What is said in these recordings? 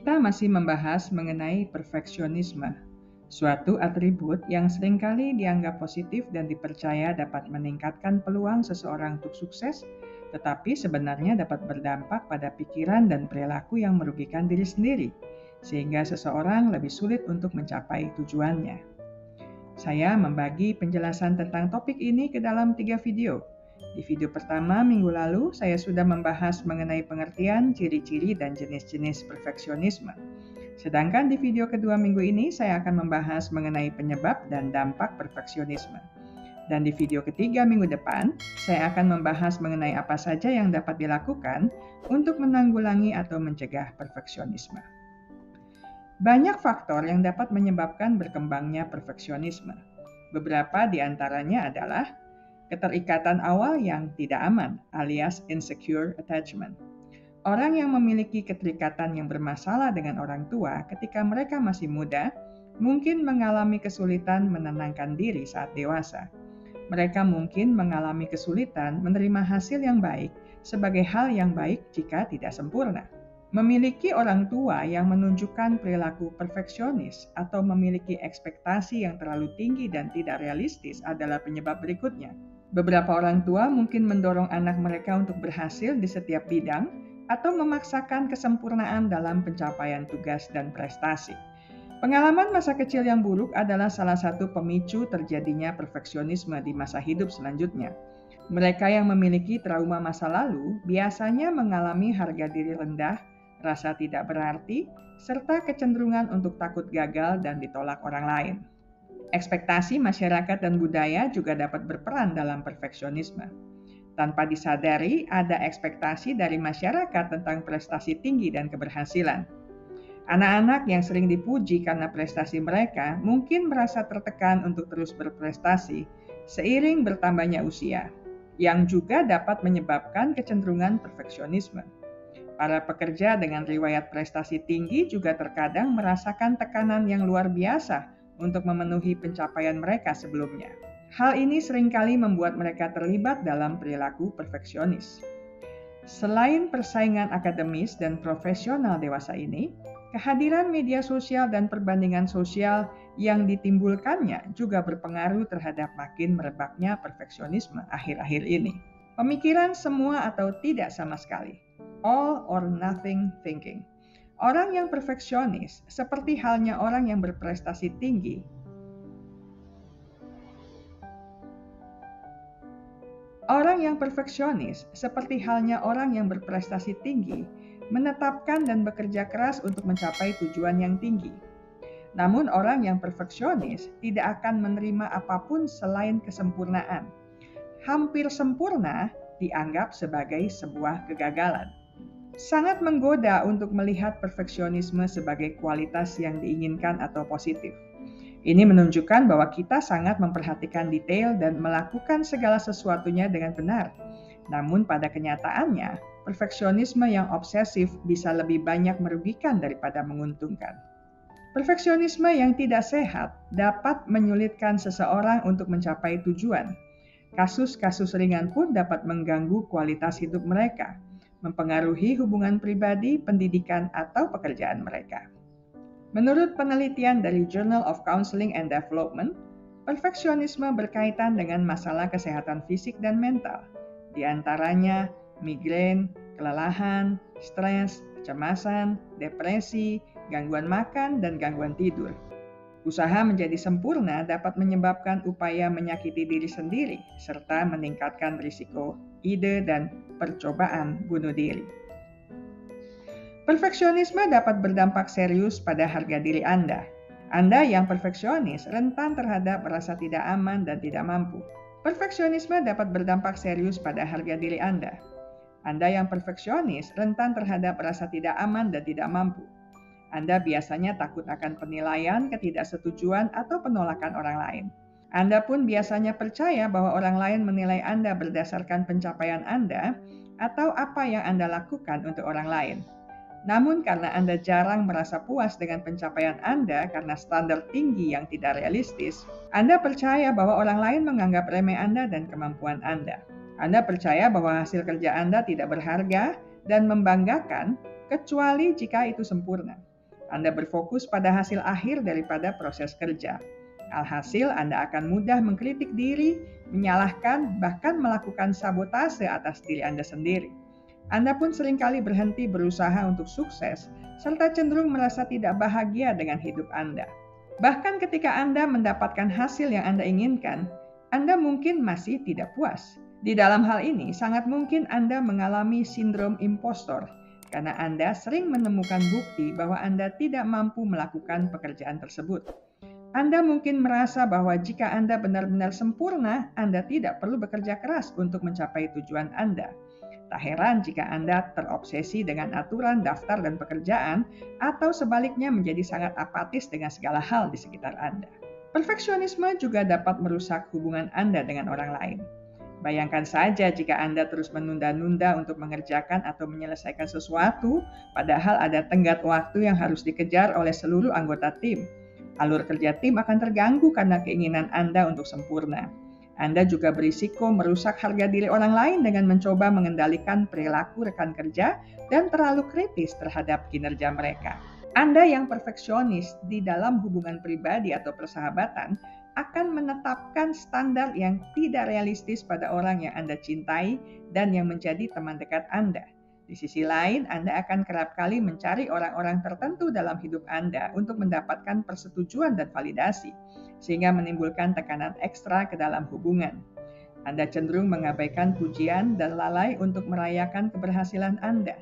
Kita masih membahas mengenai perfeksionisme, suatu atribut yang seringkali dianggap positif dan dipercaya dapat meningkatkan peluang seseorang untuk sukses, tetapi sebenarnya dapat berdampak pada pikiran dan perilaku yang merugikan diri sendiri, sehingga seseorang lebih sulit untuk mencapai tujuannya. Saya membagi penjelasan tentang topik ini ke dalam 3 video. Di video pertama minggu lalu, saya sudah membahas mengenai pengertian, ciri-ciri, dan jenis-jenis perfeksionisme. Sedangkan di video kedua minggu ini, saya akan membahas mengenai penyebab dan dampak perfeksionisme. Dan di video ketiga minggu depan, saya akan membahas mengenai apa saja yang dapat dilakukan untuk menanggulangi atau mencegah perfeksionisme. Banyak faktor yang dapat menyebabkan berkembangnya perfeksionisme. Beberapa di antaranya adalah keterikatan awal yang tidak aman, alias insecure attachment. Orang yang memiliki keterikatan yang bermasalah dengan orang tua ketika mereka masih muda, mungkin mengalami kesulitan menenangkan diri saat dewasa. Mereka mungkin mengalami kesulitan menerima hasil yang baik sebagai hal yang baik jika tidak sempurna. Memiliki orang tua yang menunjukkan perilaku perfeksionis atau memiliki ekspektasi yang terlalu tinggi dan tidak realistis adalah penyebab berikutnya. Beberapa orang tua mungkin mendorong anak mereka untuk berhasil di setiap bidang atau memaksakan kesempurnaan dalam pencapaian tugas dan prestasi. Pengalaman masa kecil yang buruk adalah salah satu pemicu terjadinya perfeksionisme di masa hidup selanjutnya. Mereka yang memiliki trauma masa lalu biasanya mengalami harga diri rendah, rasa tidak berarti, serta kecenderungan untuk takut gagal dan ditolak orang lain. Ekspektasi masyarakat dan budaya juga dapat berperan dalam perfeksionisme. Tanpa disadari, ada ekspektasi dari masyarakat tentang prestasi tinggi dan keberhasilan. Anak-anak yang sering dipuji karena prestasi mereka mungkin merasa tertekan untuk terus berprestasi seiring bertambahnya usia, yang juga dapat menyebabkan kecenderungan perfeksionisme. Para pekerja dengan riwayat prestasi tinggi juga terkadang merasakan tekanan yang luar biasa untuk memenuhi pencapaian mereka sebelumnya. Hal ini seringkali membuat mereka terlibat dalam perilaku perfeksionis. Selain persaingan akademis dan profesional dewasa ini, kehadiran media sosial dan perbandingan sosial yang ditimbulkannya juga berpengaruh terhadap makin merebaknya perfeksionisme akhir-akhir ini. Pemikiran semua atau tidak sama sekali, all or nothing thinking. Orang yang perfeksionis seperti halnya orang yang berprestasi tinggi. Orang yang perfeksionis seperti halnya orang yang berprestasi tinggi, menetapkan dan bekerja keras untuk mencapai tujuan yang tinggi. Namun orang yang perfeksionis tidak akan menerima apapun selain kesempurnaan. Hampir sempurna dianggap sebagai sebuah kegagalan. Sangat menggoda untuk melihat perfeksionisme sebagai kualitas yang diinginkan atau positif. Ini menunjukkan bahwa kita sangat memperhatikan detail dan melakukan segala sesuatunya dengan benar. Namun pada kenyataannya, perfeksionisme yang obsesif bisa lebih banyak merugikan daripada menguntungkan. Perfeksionisme yang tidak sehat dapat menyulitkan seseorang untuk mencapai tujuan. Kasus-kasus ringan pun dapat mengganggu kualitas hidup mereka, mempengaruhi hubungan pribadi, pendidikan, atau pekerjaan mereka. Menurut penelitian dari Journal of Counseling and Development, perfeksionisme berkaitan dengan masalah kesehatan fisik dan mental, di antaranya migrain, kelelahan, stres, kecemasan, depresi, gangguan makan, dan gangguan tidur. Usaha menjadi sempurna dapat menyebabkan upaya menyakiti diri sendiri, serta meningkatkan risiko ide dan percobaan bunuh diri. Perfeksionisme dapat berdampak serius pada harga diri Anda. Anda yang perfeksionis rentan terhadap rasa tidak aman dan tidak mampu. Perfeksionisme dapat berdampak serius pada harga diri Anda. Anda yang perfeksionis rentan terhadap rasa tidak aman dan tidak mampu. Anda biasanya takut akan penilaian, ketidaksetujuan, atau penolakan orang lain. Anda pun biasanya percaya bahwa orang lain menilai Anda berdasarkan pencapaian Anda atau apa yang Anda lakukan untuk orang lain. Namun karena Anda jarang merasa puas dengan pencapaian Anda karena standar tinggi yang tidak realistis, Anda percaya bahwa orang lain menganggap remeh Anda dan kemampuan Anda. Anda percaya bahwa hasil kerja Anda tidak berharga dan membanggakan kecuali jika itu sempurna. Anda berfokus pada hasil akhir daripada proses kerja. Alhasil, Anda akan mudah mengkritik diri, menyalahkan, bahkan melakukan sabotase atas diri Anda sendiri. Anda pun seringkali berhenti berusaha untuk sukses, serta cenderung merasa tidak bahagia dengan hidup Anda. Bahkan ketika Anda mendapatkan hasil yang Anda inginkan, Anda mungkin masih tidak puas. Di dalam hal ini, sangat mungkin Anda mengalami sindrom impostor, karena Anda sering menemukan bukti bahwa Anda tidak mampu melakukan pekerjaan tersebut. Anda mungkin merasa bahwa jika Anda benar-benar sempurna, Anda tidak perlu bekerja keras untuk mencapai tujuan Anda. Tak heran jika Anda terobsesi dengan aturan, daftar, dan pekerjaan, atau sebaliknya menjadi sangat apatis dengan segala hal di sekitar Anda. Perfeksionisme juga dapat merusak hubungan Anda dengan orang lain. Bayangkan saja jika Anda terus menunda-nunda untuk mengerjakan atau menyelesaikan sesuatu, padahal ada tenggat waktu yang harus dikejar oleh seluruh anggota tim. Alur kerja tim akan terganggu karena keinginan Anda untuk sempurna. Anda juga berisiko merusak harga diri orang lain dengan mencoba mengendalikan perilaku rekan kerja dan terlalu kritis terhadap kinerja mereka. Anda yang perfeksionis di dalam hubungan pribadi atau persahabatan akan menetapkan standar yang tidak realistis pada orang yang Anda cintai dan yang menjadi teman dekat Anda. Di sisi lain, Anda akan kerap kali mencari orang-orang tertentu dalam hidup Anda untuk mendapatkan persetujuan dan validasi, sehingga menimbulkan tekanan ekstra ke dalam hubungan. Anda cenderung mengabaikan pujian dan lalai untuk merayakan keberhasilan Anda.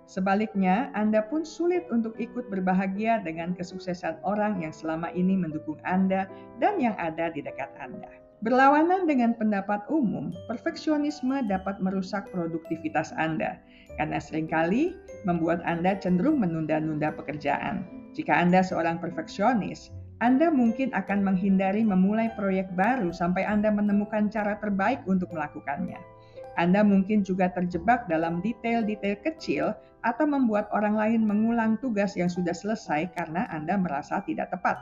Sebaliknya, Anda pun sulit untuk ikut berbahagia dengan kesuksesan orang yang selama ini mendukung Anda dan yang ada di dekat Anda. Berlawanan dengan pendapat umum, perfeksionisme dapat merusak produktivitas Anda, karena seringkali membuat Anda cenderung menunda-nunda pekerjaan. Jika Anda seorang perfeksionis, Anda mungkin akan menghindari memulai proyek baru sampai Anda menemukan cara terbaik untuk melakukannya. Anda mungkin juga terjebak dalam detail-detail kecil atau membuat orang lain mengulang tugas yang sudah selesai karena Anda merasa tidak tepat.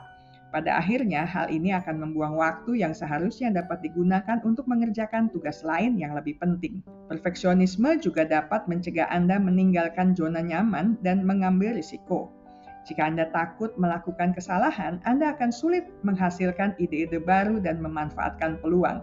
Pada akhirnya, hal ini akan membuang waktu yang seharusnya dapat digunakan untuk mengerjakan tugas lain yang lebih penting. Perfeksionisme juga dapat mencegah Anda meninggalkan zona nyaman dan mengambil risiko. Jika Anda takut melakukan kesalahan, Anda akan sulit menghasilkan ide-ide baru dan memanfaatkan peluang.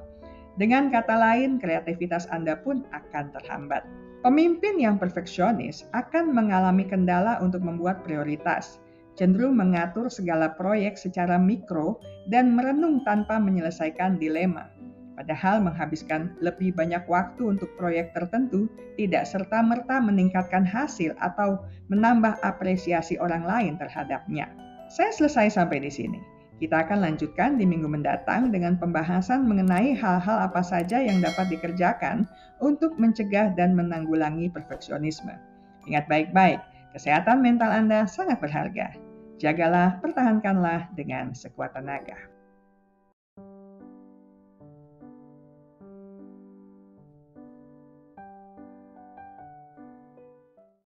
Dengan kata lain, kreativitas Anda pun akan terhambat. Pemimpin yang perfeksionis akan mengalami kendala untuk membuat prioritas, cenderung mengatur segala proyek secara mikro dan merenung tanpa menyelesaikan dilema. Padahal menghabiskan lebih banyak waktu untuk proyek tertentu tidak serta-merta meningkatkan hasil atau menambah apresiasi orang lain terhadapnya. Saya selesai sampai di sini. Kita akan lanjutkan di minggu mendatang dengan pembahasan mengenai hal-hal apa saja yang dapat dikerjakan untuk mencegah dan menanggulangi perfeksionisme. Ingat baik-baik, kesehatan mental Anda sangat berharga. Jagalah, pertahankanlah dengan sekuat tenaga.